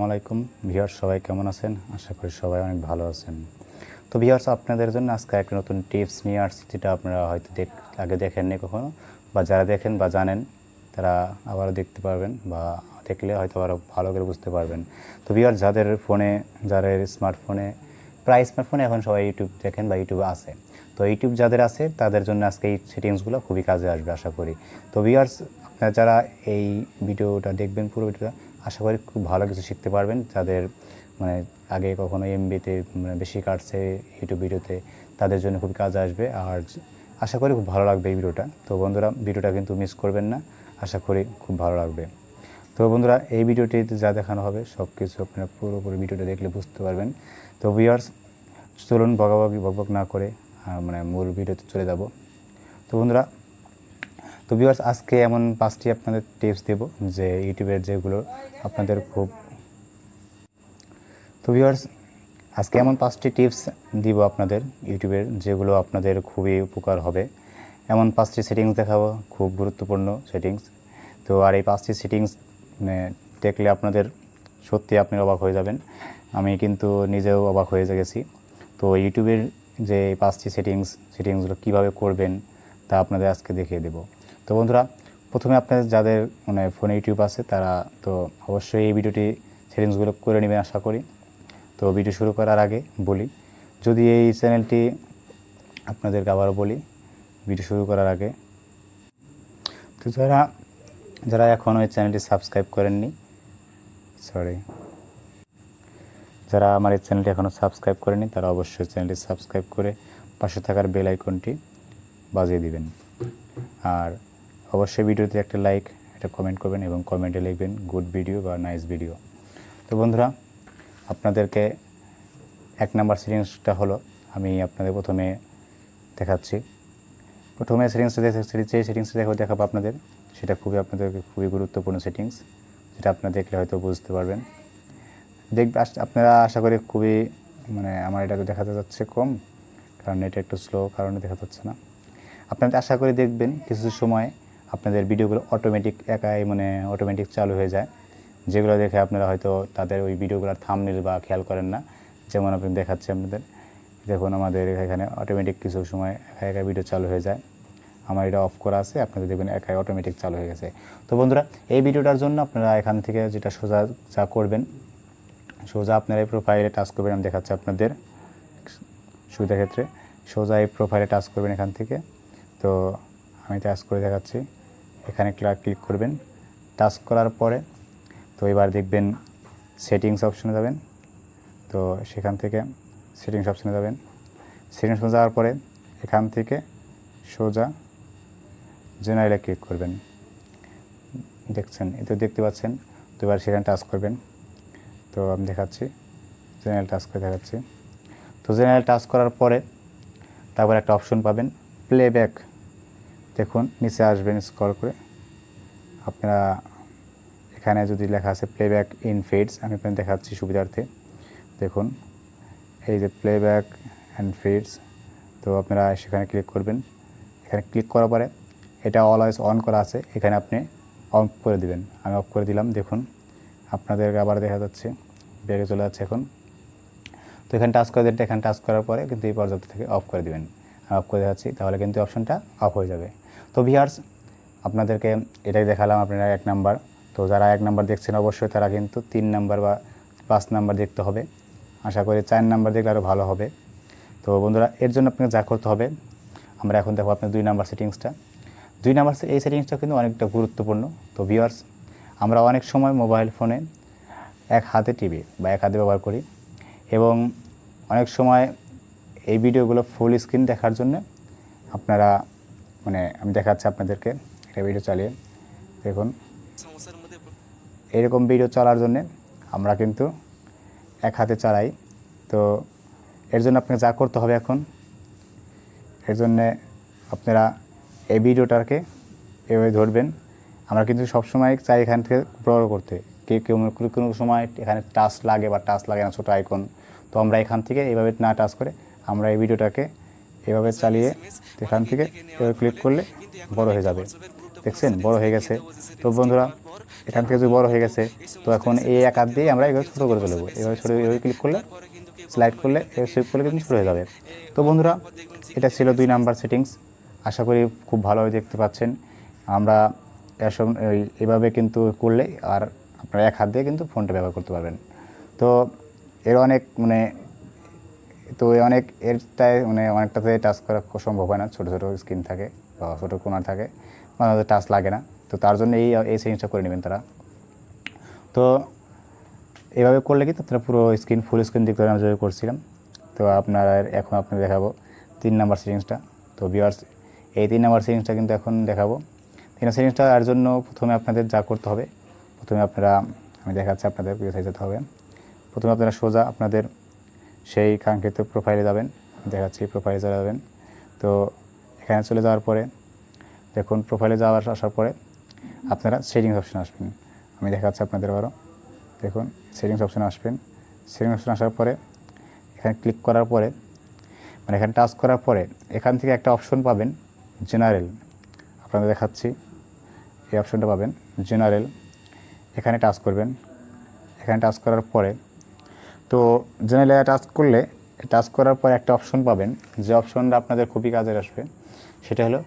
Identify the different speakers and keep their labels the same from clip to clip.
Speaker 1: আসসালামু আলাইকুম ভিউয়ার্স, সবাই কেমন আছেন? আশা করি সবাই অনেক ভালো আছেন। তো ভিউয়ার্স, আপনাদের জন্য আজকে একটা নতুন টিপস নিয়ে আসছি, যেটা আপনারা হয়তো আগে দেখেননি কখনো, বা যারা দেখেন বা জানেন তারা আবারও দেখতে পারবেন, বা দেখলে হয়তো আরও ভালো করে বুঝতে পারবেন। তো ভিউয়ার্স, যাদের স্মার্টফোনে এখন সবাই ইউটিউব দেখেন বা ইউটিউবে আছে, তো ইউটিউব যাদের আছে তাদের জন্য আজকে এই সেটিংসগুলো খুবই কাজে আসবে আশা করি। তো ভিউয়ার্স, আপনারা যারা এই ভিডিওটা দেখবেন, পুরো ভিডিওটা, আশা করি খুব ভালো কিছু শিখতে পারবেন। যাদের মানে আগে কখনো এমবিতে বেশি কাটছে ইউটিউব ভিডিওতে, তাদের জন্য খুব কাজে আসবে, আর আশা করি খুব ভালো লাগবে এই ভিডিওটা। তো বন্ধুরা, ভিডিওটা কিন্তু মিস করবেন না, আশা করি খুব ভালো লাগবে। তো বন্ধুরা, এই ভিডিওটিতে যা দেখানো হবে সব কিছু আপনারা পুরোপুরি ভিডিওটা দেখলে বুঝতে পারবেন। তো ভিউয়ার্স, চলুন বকবক না করে মূল ভিডিওতে চলে যাব। তো বন্ধুরা, তো ভিউয়ার্স, আজকে এমন 5টি আপনাদের টিপস দেব যে ইউটিউবের যেগুলো আপনাদের খুব তো ভিউয়ার্স, আজকে এমন 5টি টিপস দিব আপনাদের ইউটিউবের, যেগুলো আপনাদের খুবই উপকার হবে। এমন 5টি সেটিংস দেখাবো, খুব গুরুত্বপূর্ণ সেটিংস। তো আর এই 5টি সেটিংস দেখলে আপনাদের সত্যি আপনি অবাক হয়ে যাবেন। আমি কিন্তু নিজেও অবাক হয়ে গেছি। তো ইউটিউবের যে 5টি সেটিংসগুলো কীভাবে করবেন তা আপনাদের আজকে দেখিয়ে দেব। তো বন্ধুরা, প্রথমে আপনাদের যাদের ফোনে ইউটিউব আছে তারা তো অবশ্যই এই ভিডিওটি সেটিংসগুলো করে নেবেন আশা করি। তো ভিডিও শুরু করার আগে বলি, যদি এই চ্যানেলটি আপনাদেরকে আবারও বলি, ভিডিও শুরু করার আগে, তো যারা এখনও এই চ্যানেলটি সাবস্ক্রাইব করেননি, যারা আমার এই চ্যানেলটি এখনও সাবস্ক্রাইব করেনি, তারা অবশ্যই চ্যানেলটি সাবস্ক্রাইব করে পাশে থাকার বেল আইকনটি বাজিয়ে দিবেন। আর অবশ্যই ভিডিওতে একটা লাইক, একটা কমেন্ট করবেন, এবং কমেন্টে লিখবেন গুড ভিডিও বা নাইস ভিডিও। তো বন্ধুরা, আপনাদেরকে 1 নাম্বার সেটিংসটা হলো, আমি আপনাদের প্রথমে দেখাচ্ছি। প্রথমে সেটিংসটা দেখাবো আপনাদের, সেটা আপনাদেরকে খুবই গুরুত্বপূর্ণ সেটিংস, যেটা আপনারা দেখলে হয়তো বুঝতে পারবেন। আপনারা আশা করি খুবই আমার এটা দেখাতে যাচ্ছে কম, কারণ এটা একটু স্লো কারণে দেখা যাচ্ছে না। আপনাদের আশা করি দেখবেন কিছু সময় আপনাদের ভিডিওগুলো অটোমেটিক চালু হয়ে যায়, যেগুলো দেখে আপনারা হয়তো তাদের ওই ভিডিওগুলোর থাম্বনেল বা খেয়াল করেন না। যেমন আপনি দেখাচ্ছে আপনাদের, দেখুন আমাদের এখানে অটোমেটিক কিছু সময় একা ভিডিও চালু হয়ে যায়। আমার এটা অফ করা আছে, আপনাদের দেখবেন একাই অটোমেটিক চালু হয়ে গেছে। তো বন্ধুরা, এই ভিডিওটার জন্য আপনারা এখান থেকে যেটা যা করবেন, আপনারা এই প্রোফাইলে টাচ করবেন। আমি দেখাচ্ছি আপনাদের সুবিধার ক্ষেত্রে, সোজা এই প্রোফাইলে টাচ করবেন এখান থেকে। তো আমি টাচ করে দেখাচ্ছি, এখানে ক্লিক করবেন। টাচ করার পরে তো এবার দেখবেন সেটিংস অপশনে যাবেন। তো সেখান থেকে সেটিংস অপশনে যাওয়ার পরে এখান থেকে সোজা জেনারেলে ক্লিক করবেন। দেখতে পাচ্ছেন। তো এবার সেখানে টাচ করবেন। তো আমি দেখাচ্ছি, জেনারেল টাচ করে দেখাচ্ছি। তো জেনারেল টাচ করার পরে তারপর একটা অপশন পাবেন প্লেব্যাক। দেখুন নিচে আসবেন স্ক্রল করে, আপনারা এখানে যদি লেখা আছে প্লেব্যাক ইন ফিডস, আমি আপনাদের দেখাচ্ছি সুবিধার্থে। দেখুন এই যে প্লেব্যাক অ্যান্ড ফিডস, তো আপনারা সেখানে ক্লিক করবেন। এখানে ক্লিক করার পরে এটা অলওয়েজ অন করা আছে, এখানে আপনি অফ করে দিবেন। আমি অফ করে দিলাম। দেখুন আপনাদেরকে আবার দেখা যাচ্ছে, ব্যাগে চলে যাচ্ছে এখন। তো এখানে টাচ করে দিতে, এখানে টাচ করার পরে কিন্তু এই পর্যাপ্ত থেকে অফ করে দিবেন। আমি অফ করে দেখাচ্ছি, তাহলে কিন্তু অপশনটা অফ হয়ে যাবে। তো ভিউয়ার্স, আপনাদেরকে এটাই দেখালাম আপনারা 1 নাম্বার। তো যারা 1 নাম্বার দেখছেন অবশ্যই তারা কিন্তু 3 নাম্বার বা 5 নাম্বার দেখতে হবে। আশা করি 4 নাম্বার দেখলে আরও ভালো হবে। তো বন্ধুরা, এর জন্য আপনাকে যা করতে হবে, আমরা এখন দেখো আপনার 2 নাম্বার সেটিংসটা। 2 নাম্বার এই সেটিংসটা কিন্তু অনেকটা গুরুত্বপূর্ণ। তো ভিউয়ার্স, আমরা অনেক সময় মোবাইল ফোনে এক হাতে টিভি বা এক হাতে ব্যবহার করি, এবং অনেক সময় এই ভিডিওগুলো ফুল স্ক্রিন দেখার জন্য আপনারা আমি দেখাচ্ছি আপনাদেরকে একটা ভিডিও চালিয়ে। দেখুন এরকম ভিডিও চালার জন্যে আমরা কিন্তু এক হাতে চালাই। তো এর জন্য আপনাকে যা করতে হবে এখন, এর জন্যে আপনারা এই ভিডিওটাকে এভাবে ধরবেন। আমরা কিন্তু সবসময় চাই এখান থেকে বড় করতে, কোনো সময় এখানে টাচ লাগে বা টাচ লাগে না, ছোটো আইকন। তো আমরা এখান থেকে এইভাবে না টাচ করে আমরা এই ভিডিওটাকে এভাবে চালিয়ে এখান থেকে এভাবে ক্লিক করলে বড় হয়ে যাবে। দেখছেন বড় হয়ে গেছে। তো বন্ধুরা, এখান থেকে যদি বড় হয়ে গেছে, তো এখন এই এক হাত দিয়ে আমরা এভাবে ছোটো করে তুলব। এভাবে ছোটো এভাবে ক্লিক করলে, স্লাইড করলে, সুইপ করলে কিন্তু শুরু হয়ে যাবে। তো বন্ধুরা, এটা ছিল 2 নাম্বার সেটিংস। আশা করি খুব ভালোভাবে দেখতে পাচ্ছেন। আমরা এভাবে কিন্তু করলে আর আপনারা এক হাত দিয়ে কিন্তু ফোনটা ব্যবহার করতে পারবেন। তো এর অনেক এরটায় অনেকটাতে টাচ করা সম্ভব হয় না, ছোটো ছোটো স্ক্রিন থাকে বা ছোটো কোণার থাকে, মানে টাচ লাগে না। তো তার জন্য এই সেটিংসটা করে নেবেন তারা। তো এভাবে করলে কিন্তু আপনারা পুরো স্ক্রিন ফুল স্ক্রিন দেখতে পারেন, আমি যেভাবে করছিলাম। তো এখন আপনাদের দেখাবো 3 নাম্বার সেটিংসটা। তো ভিউয়ার্স, এই 3 নাম্বার সেটিংসটা কিন্তু এখন দেখাবো। 3 নাম্বার সেটিংসটা আর জন্য প্রথমে আপনাদের যা করতে হবে, আমি দেখাচ্ছি আপনাদের কোথায় যেতে হবে। প্রথমে আপনারা সোজা আপনাদের সেই কাঙ্ক্ষিত প্রোফাইলে যাবেন। দেখাচ্ছি, প্রোফাইলে চলে যাবেন। তো এখানে চলে যাওয়ার পরে দেখুন, প্রোফাইলে আসার পরে আপনারা সেটিংস অপশানে আসবেন। আমি দেখাচ্ছি আপনাদের আবারও। দেখুন, সেটিংস অপশানে আসবেন। সেটিংস অপশানে আসার পরে এখানে ক্লিক করার পরে, এখানে টাচ করার পরে এখান থেকে একটা অপশন পাবেন, জেনারেল। আপনাদের দেখাচ্ছি, এই অপশনটা পাবেন জেনারেল। এখানে টাচ করবেন। এখানে টাচ করার পরে, তো জেনারেলে টাচ করার পরে একটা অপশন পাবেন, যে অপশনটা আপনাদের খুবই কাজে আসবে। সেটা হলো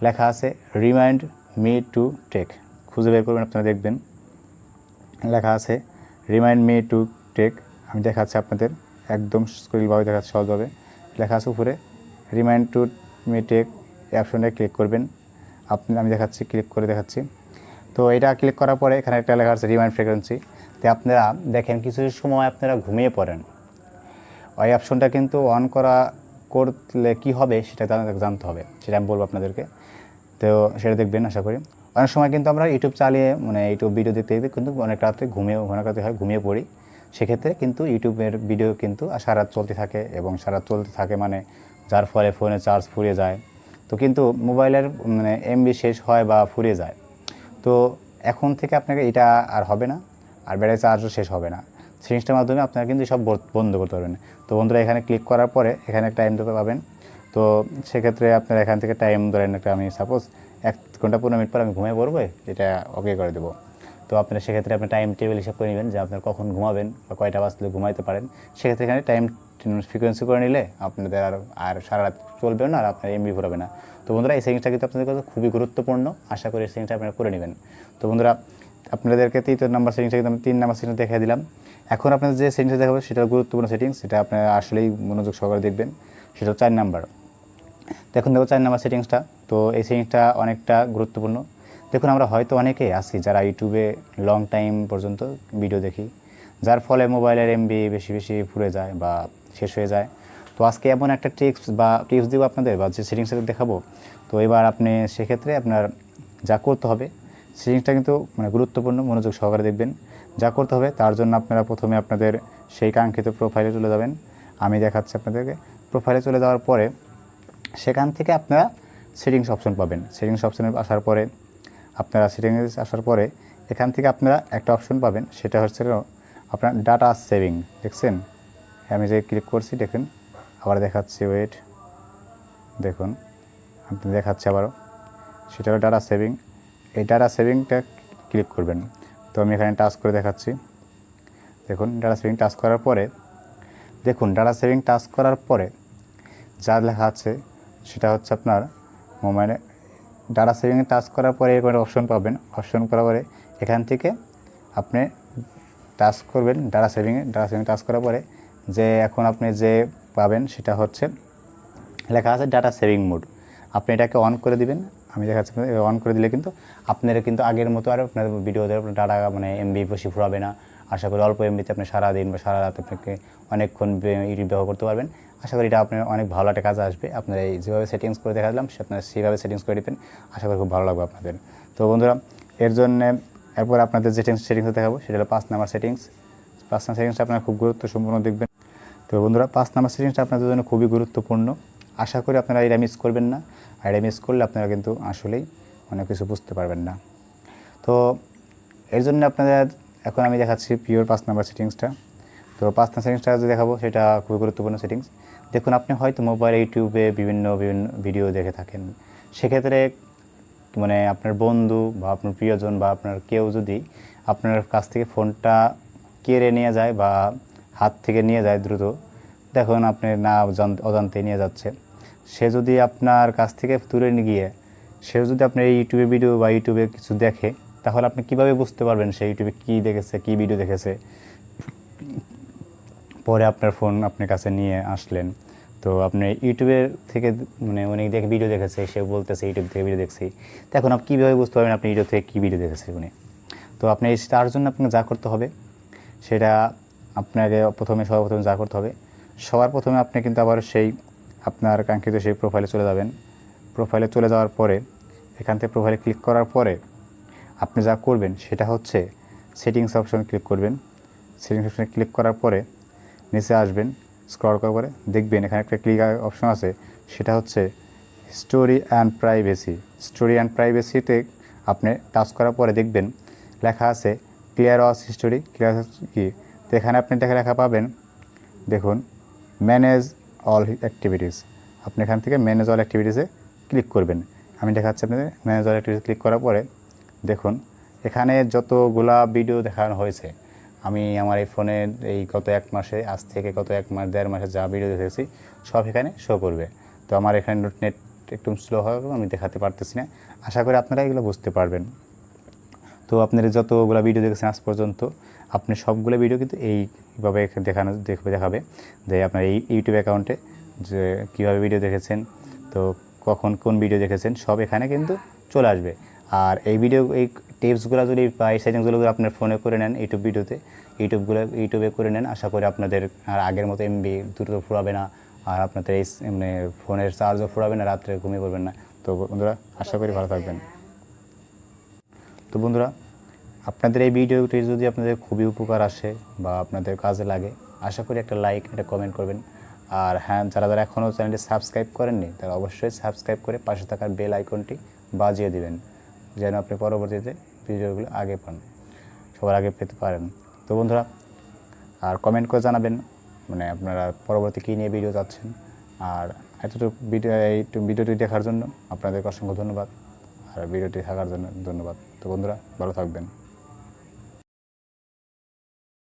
Speaker 1: লেখা আছে রিমাইন্ড মি টু টেক। খুঁজে বের করবেন, আপনারা দেখবেন লেখা আছে রিমাইন্ড মি টু টেক। আমি দেখাচ্ছি আপনাদের, একদম স্ক্রিনভাবে দেখাচ্ছি সহজভাবে। লেখা আছে উপরে রিমাইন্ড টু মি টেক। এই অপশনটায় ক্লিক করবেন। আমি দেখাচ্ছি, ক্লিক করে দেখাচ্ছি। তো এটা ক্লিক করার পরে এখানে একটা লেখা আছে রিমাইন্ড ফ্রিকোয়েন্সি। তো আপনারা দেখেন, কিছু সময় আপনারা ঘুমিয়ে পড়েন, ওই অপশনটা কিন্তু অন করলে কী হবে সেটা জানতে হবে, সেটা আমি বলবো আপনাদেরকে। তো সেটা দেখবেন আশা করি। অনেক সময় কিন্তু আমরা ইউটিউব চালিয়ে ইউটিউব ভিডিও দেখতে কিন্তু অনেক রাতে ঘুমিয়ে পড়ি। সেক্ষেত্রে কিন্তু ইউটিউবের ভিডিও কিন্তু সারা রাত চলতে থাকে, এবং সারা রাত চলতে থাকে যার ফলে ফোনে চার্জ ফুরিয়ে যায়। তো কিন্তু মোবাইলের এমবি শেষ হয় বা ফুরিয়ে যায়। তো এখন থেকে আপনাকে এটা আর হবে না, আর ব্যাটারি চার্জও শেষ হবে না। সেটিংসটার মাধ্যমে আপনারা কিন্তু সব বন্ধ করতে পারবেন। তো বন্ধুরা, এখানে ক্লিক করার পরে এখানে একটা টাইম পাবেন। তো সেক্ষেত্রে আপনারা এখান থেকে টাইম ধরেন একটা, আমি সাপোজ 1 ঘন্টা 15 মিনিট পর আমি ঘুমিয়ে পড়বো, এটা ওকে করে দেবো। তো আপনারা সেক্ষেত্রে আপনি টাইম টেবিল হিসাব করে নেবেন যে আপনার কখন ঘুমাবেন বা কয়টা বাজলে ঘুমাইতে পারেন। সেক্ষেত্রে এখানে টাইম ফ্রিকোয়েন্সি করে নিলে আপনাদের আর সারা রাত চলবেও না, আর আপনার এমবি ভরাবে না। তো বন্ধুরা, এই সেটিংসটা কিন্তু আপনাদের কাছে খুবই গুরুত্বপূর্ণ। আশা করি এই সেটিংসটা আপনারা করে নেবেন। তো বন্ধুরা, আপনাদেরকে 3 নাম্বার সেটিংসটা কিন্তু আমি 3 নাম্বার সেটিংস দেখিয়ে দিলাম। এখন আপনাদের যে সেটিংসটা দেখাবো সেটা গুরুত্বপূর্ণ সেটিংস, সেটা আপনারা আসলেই মনোযোগ সহকারে দেখবেন। সেটা 4 নাম্বার। দেখুন 4 নাম্বার সেটিংসটা। তো এই সেটিংসটা অনেকটা গুরুত্বপূর্ণ। দেখুন, আমরা হয়তো অনেকেই আছি যারা ইউটিউবে লং টাইম পর্যন্ত ভিডিও দেখি, যার ফলে মোবাইলের এমবি বেশি বেশি ফুরে যায় বা শেষ হয়ে যায়। তো আজকে এমন একটা টিপস দেবো আপনাদের, বা যে সেটিংসটা দেখাবো। তো এবার আপনি সেক্ষেত্রে আপনার যা করতে হবে, সেটিংসটা কিন্তু গুরুত্বপূর্ণ, মনোযোগ সহকারে দেখবেন। যা করতে হবে তার জন্য আপনারা প্রথমে আপনাদের সেই কাঙ্ক্ষিত প্রোফাইলে চলে যাবেন। আমি দেখাচ্ছি আপনাদেরকে। প্রোফাইলে চলে যাওয়ার পরে সেখান থেকে আপনারা সেটিংস অপশন পাবেন। সেটিংস অপশনে আসার পরে এখান থেকে আপনারা একটা অপশন পাবেন, সেটা হচ্ছে আপনার ডাটা সেভিং। দেখছেন, আমি যে ক্লিক করছি, দেখেন আবার দেখাচ্ছি, ওয়েট, দেখুন আপনি দেখাচ্ছি আবারও। সেটা হলো ডাটা সেভিং। এই ডাটা সেভিংটা ক্লিক করবেন। তো আমি এখানে টাচ করে দেখাচ্ছি। দেখুন, ডাটা সেভিং টাচ করার পরে যা লেখা আছে সেটা হচ্ছে আপনার মোবাইলে ডাটা সেভিংয়ে টাচ করার পরে এরকম অপশন পাবেন। অপশন করার পরে এখান থেকে আপনি টাচ করবেন ডাটা সেভিং টাচ করার পরে যে এখন আপনি যে পাবেন সেটা হচ্ছে লেখা আছে ডাটা সেভিং মোড। আপনি এটাকে অন করে দিবেন। আমি দেখাচ্ছি, অন করে দিলে কিন্তু আপনারা কিন্তু আগের মতো আর আপনার ভিডিওতে আপনার ডাটা এমবি বেশি ফুরাবে না। আশা করি অল্প এমবিতে আপনি সারাদিন বা সারা রাত আপনাকে অনেকক্ষণ ইউটিউব ব্যবহার করতে পারবেন। আশা করি এটা আপনার অনেক ভালো একটা কাজে আসবে। আপনারা এই যেভাবে সেটিংস করে দেখালাম, আপনারা সেইভাবে সেটিংস করে দেবেন। আশা করি খুব ভালো লাগবে আপনাদের। তো বন্ধুরা, এরপর আপনাদের যে সেটিংস দেখাবো সেটা হলো 5 নাম্বার সেটিংস। 5 নাম্বার সেটিংসটা আপনারা খুব গুরুত্বপূর্ণ দেখবেন। তো বন্ধুরা, 5 নাম্বার সেটিংসটা আপনাদের জন্য খুবই গুরুত্বপূর্ণ। আশা করি আপনারা এটা মিস করবেন না। আর এটা মিস করলে আপনারা কিন্তু আসলেই অনেক কিছু বুঝতে পারবেন না। তো এর জন্য আপনাদের এখন আমি দেখাচ্ছি পিওর 5 নাম্বার সেটিংসটা। তো 5 নাম্বার সেটিংসটা যে দেখাবো সেটা খুবই গুরুত্বপূর্ণ সেটিংস। দেখুন, আপনি হয়তো মোবাইলে ইউটিউবে বিভিন্ন ভিডিও দেখে থাকেন। সেক্ষেত্রে মানে আপনার বন্ধু বা আপনার প্রিয়জন বা আপনার কেউ যদি আপনার কাছ থেকে ফোনটা কেড়ে নিয়ে যায় বা হাত থেকে নিয়ে যায় দ্রুত, দেখুন আপনি না অজান্তে নিয়ে যাচ্ছে, সে যদি আপনার কাছ থেকে দূরে নিয়ে গিয়ে সে যদি আপনার এই ইউটিউবে ভিডিও বা ইউটিউবে কিছু দেখে, তাহলে আপনি কীভাবে বুঝতে পারবেন সে ইউটিউবে কী দেখেছে, কী ভিডিও দেখেছে? পরে আপনার ফোন আপনার কাছে নিয়ে আসলেন, তো আপনি ইউটিউবের থেকে মানে অনেক দেখে ভিডিও দেখেছে, সে বলতেছে ইউটিউব থেকে ভিডিও দেখছি, তো এখন আপনি কীভাবে বুঝতে পারবেন আপনি ইউটিউব থেকে কী ভিডিও দেখেছে উনি? তো আপনি তার জন্য আপনাকে যা করতে হবে সেটা আপনাকে সর্বপ্রথমে যা করতে হবে, সবার প্রথমে আপনি কিন্তু আবার সেই আপনার কাঙ্ক্ষিত সেই প্রোফাইলে চলে যাবেন। প্রোফাইলে চলে যাওয়ার পরে এখান থেকে প্রোফাইলে ক্লিক করার পরে আপনি যা করবেন সেটা হচ্ছে সেটিংস অপশনে ক্লিক করবেন। সেটিংস অপশনে ক্লিক করার পরে নিচে আসবেন, স্ক্রল করার পরে দেখবেন এখানে একটা ক্লিক অপশন আছে, সেটা হচ্ছে story and privacy. Story and প্রাইভেসিতে আপনি টাচ করার পরে দেখবেন লেখা আছে ক্লিয়ার ওয়াচ হিস্টোরি। ক্লিয়ার কি, তো এখানে আপনি লেখা পাবেন, দেখুন ম্যানেজ অল অ্যাক্টিভিটিস। আপনি এখান থেকে ম্যানেজ অল অ্যাক্টিভিটিসে ক্লিক করবেন। আমি দেখাচ্ছি আপনাদের ম্যানেজ অল অ্যাক্টিভিটিস ক্লিক করার পরে দেখুন এখানে যতগুলা ভিডিও দেখানো হয়েছে, আমি আমার এই ফোনে এই গত এক মাসে, আজ থেকে গত এক মাস 1.5 মাসে যা ভিডিও দেখেছি সব এখানে শো করবে। তো আমার এখানে নেট একটু স্লো হবে, আমি দেখাতে পারতেছি না, আশা করি আপনারা এগুলো বুঝতে পারবেন। তো আপনারা যতগুলো ভিডিও দেখেছেন আজ পর্যন্ত, আপনি সবগুলো ভিডিও কিন্তু এইভাবে দেখাবে যে আপনার এই ইউটিউব অ্যাকাউন্টে যে কীভাবে ভিডিও দেখেছেন, তো কখন কোন ভিডিও দেখেছেন সব এখানে কিন্তু চলে আসবে। আর এই টিপসগুলো যদি বা এই সেটিংসগুলো যদি আপনার ফোনে করে নেন, ইউটিউবে করে নেন, আশা করি আপনাদের আর আগের মতো এমবি দ্রুত ফুরাবে না, আর আপনাদের এই মানে ফোনের চার্জও ফুরাবে না, রাত্রে ঘুমিয়ে পড়বেন না। তো বন্ধুরা আশা করি ভালো থাকবেন। তো বন্ধুরা, আপনাদের এই ভিডিওটি যদি আপনাদের খুবই উপকার আসে বা আপনাদের কাজে লাগে, আশা করি একটা লাইক, একটা কমেন্ট করবেন। আর হ্যাঁ, যারা এখনও চ্যানেলটি সাবস্ক্রাইব করেননি তারা অবশ্যই সাবস্ক্রাইব করে পাশে থাকার বেল আইকনটি বাজিয়ে দিবেন, যেন আপনি পরবর্তীতে ভিডিওগুলো আগে পান, সবার আগে পেতে পারেন। তো বন্ধুরা, আর কমেন্ট করে জানাবেন মানে আপনারা পরবর্তী কী নিয়ে ভিডিও চাচ্ছেন। আর এতটুকু ভিডিওটি দেখার জন্য আপনাদেরকে অসংখ্য ধন্যবাদ, আর ভিডিওটি থাকার জন্য ধন্যবাদ। তো বন্ধুরা ভালো থাকবেন।